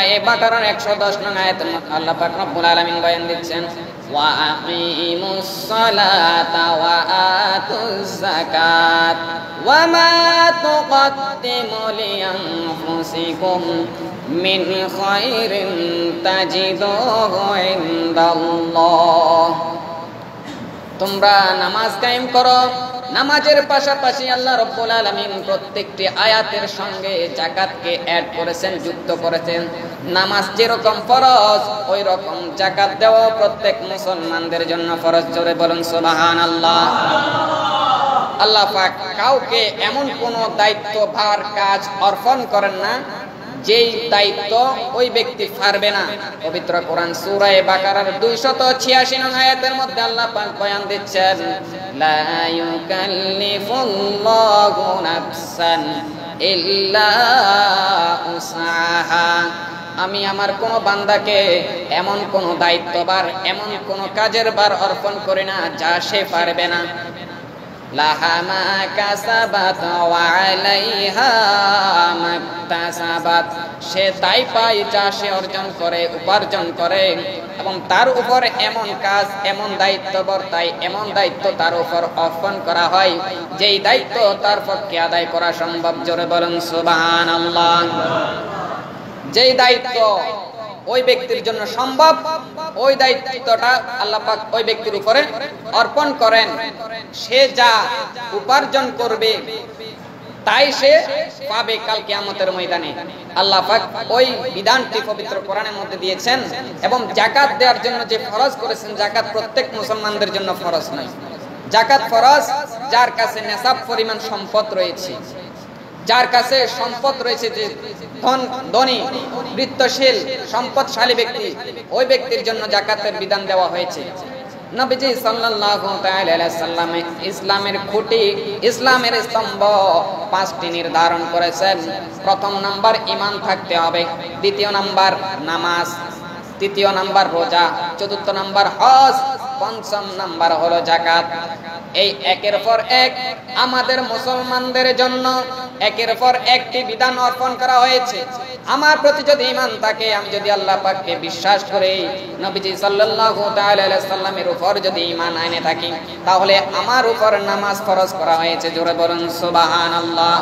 এই বাকারার 110 নং আয়াতে আল্লাহ পাক রব্বুল আলামিন বয়ান দিচ্ছেন ওয়া আকিমুস সালাতা ওয়া আতুজ যাকাত ওয়া মা তুকদ্দিমু লিআনফুসিকুম মিন খায়রিন তাজিদুহু ইনদাল্লাহ। তোমরা নামাজ কায়েম করো। নামাজের পাশাপাশি আল্লাহ রাব্বুল আলামিন প্রত্যেকটি আয়াতের সঙ্গে যাকাতকে অ্যাড করেছেন, যুক্ত করেছেন। নামাজ যেরকম ফরজ ওই রকম যাকাত দেওয়া প্রত্যেক মুসলমানদের জন্য ফরজ। জোরে বলুন সুবহানাল্লাহ। আল্লাহ পাক কাউকে এমন কোনো দায়িত্ব ভার কাজ অর্পণ করেন না যেই দায়িত্ব ওই ব্যক্তি পারবে না। পবিত্র কোরআন সূরা বাকারার 286 নং আয়াতের মধ্যে আল্লাহ পাক বয়ান দিচ্ছেন লা ইউকাল্লিফুল্লাহু নাফসান ইল্লা উসআহা। আমি আমার কোন বান্দাকে এমন কোন দায়িত্বভার, এমন কোন কাজের ভার অর্পণ করি না যা সে পারবে না। লাহা মা কাসাবাত ওয়া আলাইহা মাকতাসাবাত। সে তাই পায় যা সে অর্জন করে, উপার্জন করে, এবং তার উপর এমন কাজ, এমন দায়িত্ব বর্তায়, এমন দায়িত্ব তার উপর অর্পণ করা হয় যেই দায়িত্ব তার পক্ষে আদায় করা সম্ভব। জোরে বলুন সুবহানাল্লাহ। যেই দায়িত্ব ওই ব্যক্তির জন্য সম্ভব ওই দায়িত্বটা আল্লাহ পাক ওই ব্যক্তির উপরে অর্পণ করেন। সে যা উপার্জন করবে তাই সে পাবে কাল কিয়ামতের ময়দানে। আল্লাহ পাক ওই বিধানটি পবিত্র কোরআনের মধ্যে দিয়েছেন। এবং যাকাত দেওয়ার জন্য যে ফরজ করেছেন, যাকাত প্রত্যেক মুসলমানদের জন্য ফরজ নয়। যাকাত ফরজ যার কাছে নেসাব পরিমাণ সম্পদ রয়েছে, যার কাছে সম্পদ রয়েছে, যে ধনী বৃত্তশীল সম্পদশালী ব্যক্তি, ওই ব্যক্তির জন্য যাকাতের বিধান দেওয়া হয়েছে। নবীজি সাল্লাল্লাহু তাআলা আলাইহি সাল্লাম ইসলামের খুঁটি, ইসলামের স্তম্ভ 5টি নির্ধারণ করেছেন। প্রথম নাম্বার ঈমান থাকতে হবে, দ্বিতীয় নাম্বার নামাজ, তৃতীয় নাম্বার রোজা, চতুর্থ নাম্বার হজ, পঞ্চম নাম্বার হলো যাকাত। এই একের পর এক আমাদের মুসলমানদের জন্য একের পর একটি বিধান অর্পণ করা হয়েছে। আমার প্রতি যদি ঈমান থাকে, আমি যদি আল্লাহ পাককে বিশ্বাস করি, নবীজি সাল্লাল্লাহু তাআলা আলাইহি সাল্লামের উপর যদি ঈমান আনে থাকি, তাহলে আমার উপর নামাজ ফরজ করা হয়েছে। জোরে বলুন সুবহানাল্লাহ।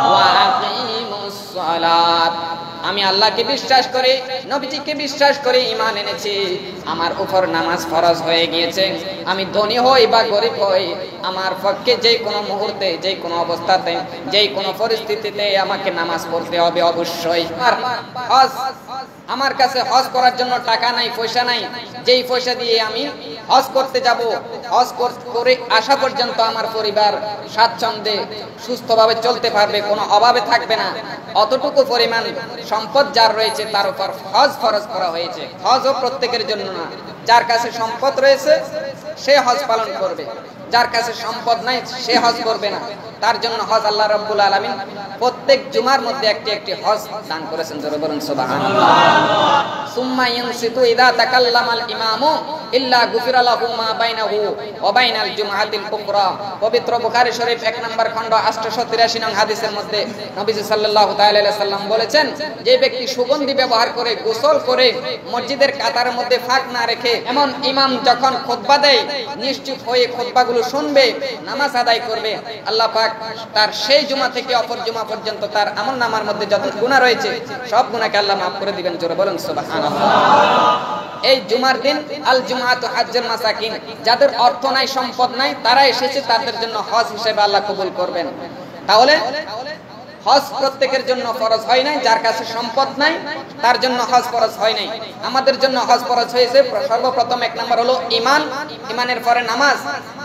ওয়া আকিমুস সালাত। আমি আল্লাহকে বিশ্বাস করি, নবীজিকে বিশ্বাস করে ঈমান এনেছি, আমার উপর নামাজ ফরজ হয়ে গিয়েছে। আমি ধনী হই বা গরিব হই, আমার পক্ষে যে কোনো মুহূর্তে, যে কোনো অবস্থাতে, যে কোনো পরিস্থিতিতে আমাকে নামাজ পড়তে হবে অবশ্যই। আর হজ, আমার কাছে হজ করার জন্য টাকা নাই, পয়সা নাই, যেই পয়সা দিয়ে আমি হজ করতে যাব, হজ করে আসা পর্যন্ত আমার পরিবার স্বাচ্ছন্দ্যে সুস্থভাবে চলতে পারবে, কোনো অভাবে থাকবে না, অতটুকু পরিমাণ সম্পদ যার রয়েছে তার উপর হজ ফরজ করা হয়েছে। হজও প্রত্যেকের জন্য না। যার কাছে সম্পদ রয়েছে সে হজ পালন করবে, যার কাছে সম্পদ নাই সে হজ করবে না। তার জন্য হজ আল্লাহ রাব্বুল আলামিন প্রত্যেক জুমার মধ্যে একটি একটি হজ দান করেছেন। জোরে বলুন সুবহানাল্লাহ। সুম্মা ইয়ানসিতু ইযা তাকাল্লামাল ইমামু ইল্লা গুফিরা লাহু মা বাইনাহু ওয়া বাইনাল জুমআতিল উখরা। পবিত্র বুখারী শরীফ 1 নম্বর খণ্ড 883 নং হাদিসের মধ্যে নবীজি সাল্লাল্লাহু তাআলা আলাইহি সাল্লাম বলেছেন, যে ব্যক্তি সুগন্ধি ব্যবহার করে, গোসল করে, মসজিদের কাতারের মধ্যে ফাঁক না রেখে, এমন ইমাম যখন খুতবা দেয় নিশ্চিত হয়ে খুতবাগুলো শুনবে, নামাজ আদায় করবে, আল্লাহ পাক তার সেই জুমা থেকে অপর জুমা পর্যন্ত তার আমলনামার মধ্যে যত গুনাহ রয়েছে সব গুনাহকে আল্লাহ মাফ করে দিবেন। জোরে বলুন সুবহানাল্লাহ। এই জুমার দিন আল জুমআতু হাজ্জুল মাসাকিন, যাদের অর্থ নাই, সম্পদ নাই, তারা এসেছে, তাদের জন্য হজ হিসেবে আল্লাহ কবুল করবেন। তাহলে হজ প্রত্যেকের জন্য ফরজ হয় নাই। যার কাছে সম্পদ নাই তার জন্য হজ ফরজ হয় নাই। আমাদের জন্য হজ ফরজ হয়েছে। সর্বপ্রথম 1 নম্বর হলো ঈমান, ঈমানের পরে নামাজ,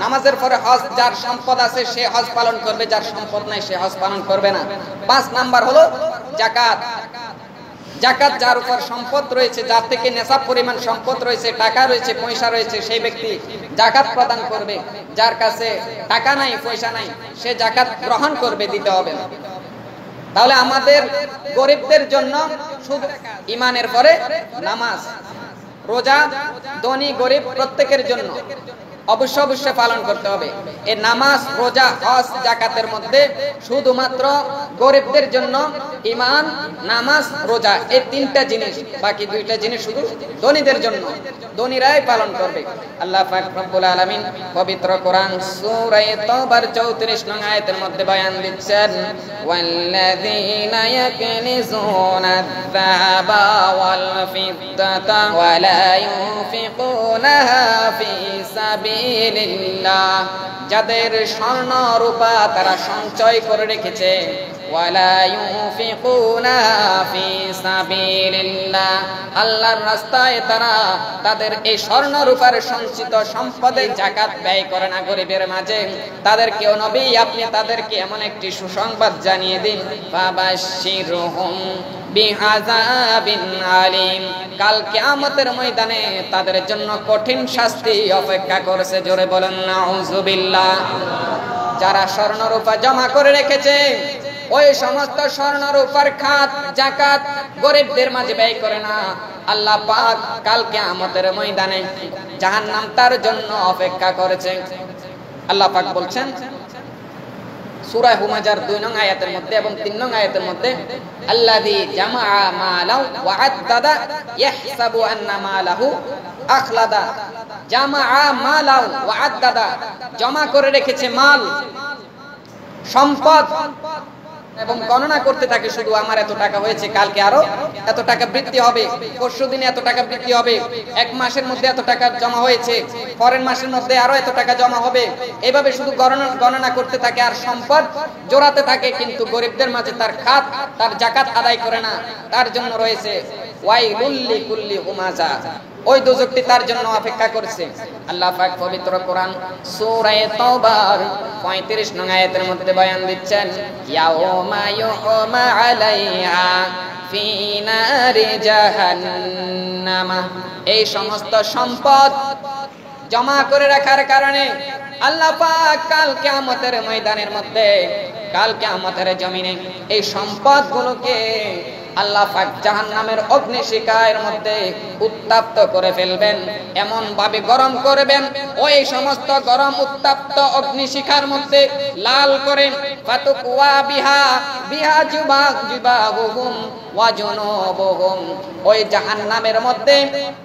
নামাজের পরে হজ। যার সম্পদ আছে সে হজ পালন করবে, যার সম্পদ নাই সে হজ পালন করবে না। 5 নাম্বার হলো যাকাত। যাকাত যার উপর সম্পদ রয়েছে, যার থেকে নেসাব পরিমাণ সম্পদ রয়েছে, টাকা রয়েছে, পয়সা রয়েছে, সেই ব্যক্তি যাকাত প্রদান করবে। যার কাছে টাকা নাই, পয়সা নাই, সে যাকাত গ্রহণ করবে, দিতে হবে না। তাহলে আমাদের গরিবদের জন্য শুধু ঈমানের পরে নামাজ, রোজা, ধনী গরিব প্রত্যেকের জন্য। অবশ্যই পালন করতে হবে। এই নামাজ, রোজা, হজ, যাকাতের মধ্যে শুধুমাত্র গরিবদের জন্য ঈমান, নামাজ, রোজা এই তিনটা জিনিস, বাকি দুইটা জিনিস শুধু ধনীদের জন্য, ধনীরাই পালন করবে। আল্লাহ পাক রব্বুল আলামিন পবিত্র কোরআন সূরা তাওবার 34 নং আয়াতের মধ্যে বয়ান দিচ্ছেন, ওয়াল্লাযীনা ইয়াকনিজুনা আয-যাহাবা ওয়াল ফিদ্দাতা ওয়া লা ইউনফিকুনাহা ফি সাবিলিল্লাহ, যাদের স্বর্ণ রূপা তারা সঞ্চয় করে রেখেছে, ওয়ালা ইউনফিকুনাহা ফি সাবিলিল্লাহ, আল্লাহর রাস্তায় তারা তাদের এই স্বর্ণ রূপার সঞ্চিত সম্পদে যাকাত ব্যয় করে না গরিবের মাঝে, তাদেরকেও নবী আপনি তাদেরকে এমন একটি সুসংবাদ জানিয়ে দিন, ফাবাশশিরহুম বিআযাবিন আলীম, কাল কিয়ামতের ময়দানে তাদের জন্য কঠিন শাস্তি অপেক্ষা করছে। জোরে বলেন নাউযুবিল্লাহ। যারা স্বর্ণ রূপা জমা করে রেখেছে, ওই সমস্ত স্বর্ণ রূপার খাত যাকাত গরিবদের মাঝে ব্যয় করে না, আল্লাহ পাক কাল কিয়ামতের ময়দানে জাহান্নাম তার জন্য অপেক্ষা করেছে। আল্লাহ পাক বলছেন সূরা হুমাজার 2 নং আয়াতের মধ্যে এবং 3 নং আয়াতের মধ্যে, আল্লাযী জামাআ মালাহু ওয়া আদ্দাদা ইয়াহসাবু আন্না মালাহু আখলাদা, জামাআ মালাহু ওয়া আদ্দাদা, জমা করে রেখেছে মাল, সম্পদ, এবং গণনা করতে থাকে শুধু আমার এত টাকা হয়েছে, কালকে আরো এত টাকা বৃদ্ধি হবে, পরশুদিনে এত টাকা বৃদ্ধি হবে, এক মাসের মধ্যে এত টাকা জমা হয়েছে, পরের মাসের মধ্যে আরো এত টাকা জমা হবে, এভাবে শুধু গণনা করতে থাকে আর সম্পদ জোড়াতে থাকে, কিন্তু গরিবদের মাঝে তার খাত, তার যাকাত আদায় করে না। তার জন্য রয়েছে ওয়াইলুল লিকুল্লি হুমাজা, ওই দোজখটি তার জন্য অপেক্ষা করছে। আল্লাহ পাক পবিত্র কোরআন সূরা তাওবার 35 নং আয়াতের মধ্যে বয়ান দিচ্ছেন, ইয়াউমা ইউহমা আলাইহা ফি নারি জাহান্নাম, এই সমস্ত সম্পদ জমা করে রাখার কারণে আল্লাহ পাক কাল কিয়ামতের ময়দানের মধ্যে, কাল কিয়ামতের জমিনে এই সম্পদগুলোকে আল্লাহ পাক জাহান্নামের অগ্নিশিখার মধ্যে উত্তপ্ত করে ফেলবেন, এমন ভাবে গরম করবেন, ওই সমস্ত গরম উত্তপ্ত অগ্নিশিখার মধ্যে লাল করে, ফাতুকওয়া বিহা জিবাহুহুম ওয়া জুনুবুহুম, ওই জাহান্নামের মধ্যে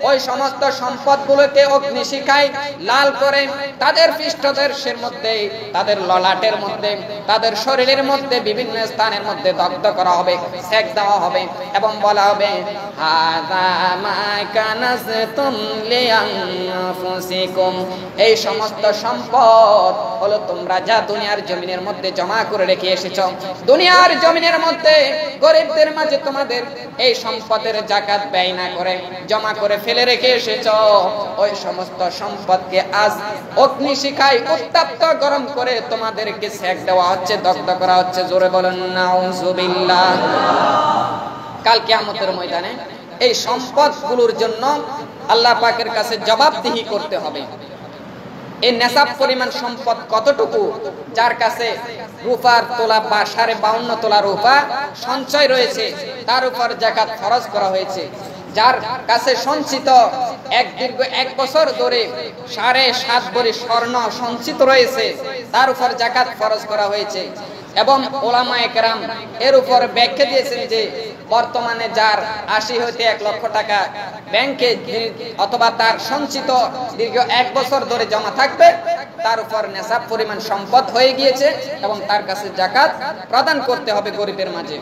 ওই সমস্ত সম্পদগুলোকে অগ্নিশিখায় লাল করে তাদের পৃষ্ঠদেশের মধ্যে, তাদের ললাটের মধ্যে, তাদের শরীরের মধ্যে বিভিন্ন স্থানের মধ্যে দগ্ধ করা হবে, সেক দেওয়া হবে এবং বলা হবে, হাযা মা কানাজতুম লিআনফুসিকুম, এই সমস্ত সম্পদ হলো তোমরা যা দুনিয়ার জমিনের মধ্যে জমা করে রেখে এসেছো, দুনিয়ার জমিনের মধ্যে গরিবদের মাঝে তোমাদের এই সম্পদের যাকাত ব্যয় না করে জমা করে ফেলে রেখে এসেছো, ওই সমস্ত সম্পদকে আজ অগ্নিশিখায় উত্তপ্ত গরম করে তোমাদেরকে সেক দেওয়া হচ্ছে, দগ্ধ করা হচ্ছে। জোরে বলেন নাউযুবিল্লাহ। কাল কিয়ামতের ময়দানে এই সম্পদগুলোর জন্য আল্লাহ পাকের কাছে জবাবদিহি করতে হবে। এই নেশাব পরিমাণ সম্পদ কতটুকু, যার কাছে রূপার তোলা বা 52.5 তোলা রূপা সঞ্চয় রয়েছে, তার উপর যাকাত ফরজ করা হয়েছে। যার কাছে সঞ্চিত দীর্ঘ 1 বছর ধরে 7.5 ভরি স্বর্ণ সঞ্চিত রয়েছে, তার উপর যাকাত ফরজ করা হয়েছে। এবং ওলামায়ে কেরাম এর উপর ব্যাখ্যা দিয়েছেন যে বর্তমানে যার 80 হইতে 1 লক্ষ টাকা ব্যাংকে অথবা তার সঞ্চিত দীর্ঘ 1 বছর ধরে জমা থাকবে, তার উপর নেশাব পরিমাণ সম্পদ হয়ে গিয়েছে এবং তার কাছে যাকাত প্রদান করতে হবে গরিবের মাঝে।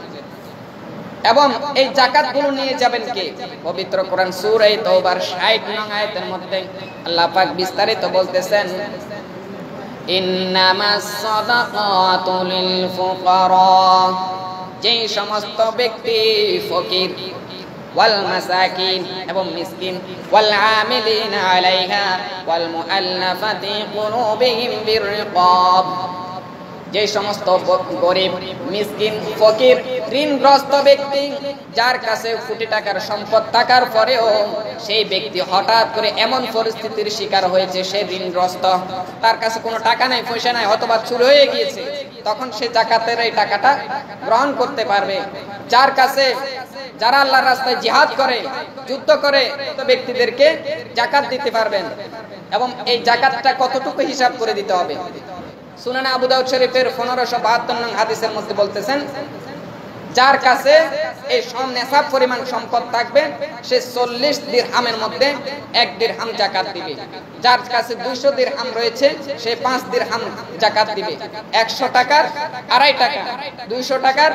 এবং এই যাকাতগুলো নিয়ে যাবেন কে? পবিত্র কোরআন সূরা তাওবার 60 নং আয়াতের মধ্যে আল্লাহ পাক বিস্তারিত বলতেছেন, ইন্নামাস সাদাকাতু লিল ফুকারা, যেই সমস্ত ব্যক্তি ফকির, ওয়াল মাসাকিন এবং মিসকিন, ওয়াল আমিলিনা আলাইহা ওয়াল মুআল্লাফাতি কুলুবিহিম বিররিকাব, যে সমস্ত গরিব, মিসকিন, ফকির, ঋণগ্রস্ত ব্যক্তি, যার কাছে কোটি টাকার সম্পদ থাকার পরেও সেই ব্যক্তি হঠাৎ করে এমন পরিস্থিতির শিকার হয়েছে, সে ঋণগ্রস্ত, তার কাছে কোনো টাকা নাই, পয়সা নাই, অথবা চুরি হয়ে গিয়েছে, তখন সে যাকাতের এই টাকাটা গ্রহণ করতে পারবে। যার কাছে, যারা আল্লাহর রাস্তায় জিহাদ করে, যুদ্ধ করে, তো ব্যক্তিদেরকে যাকাত দিতে পারবেন। এবং এই যাকাতটা কতটুকু হিসাব করে দিতে হবে। সুনানে আবু দাউদ শরীফের 1572 নং হাদিসের মধ্যে বলতেছেন, যার কাছে এই নেশাব পরিমাণ সম্পদ থাকবে সে 40 দিরহামের মধ্যে 1 দিরহাম যাকাত দিবে। যার কাছে 200 দিরহাম রয়েছে সে 5 দিরহাম যাকাত দিবে। 100 টাকার 2.5 টাকা, 200 টাকার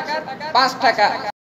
5 টাকা।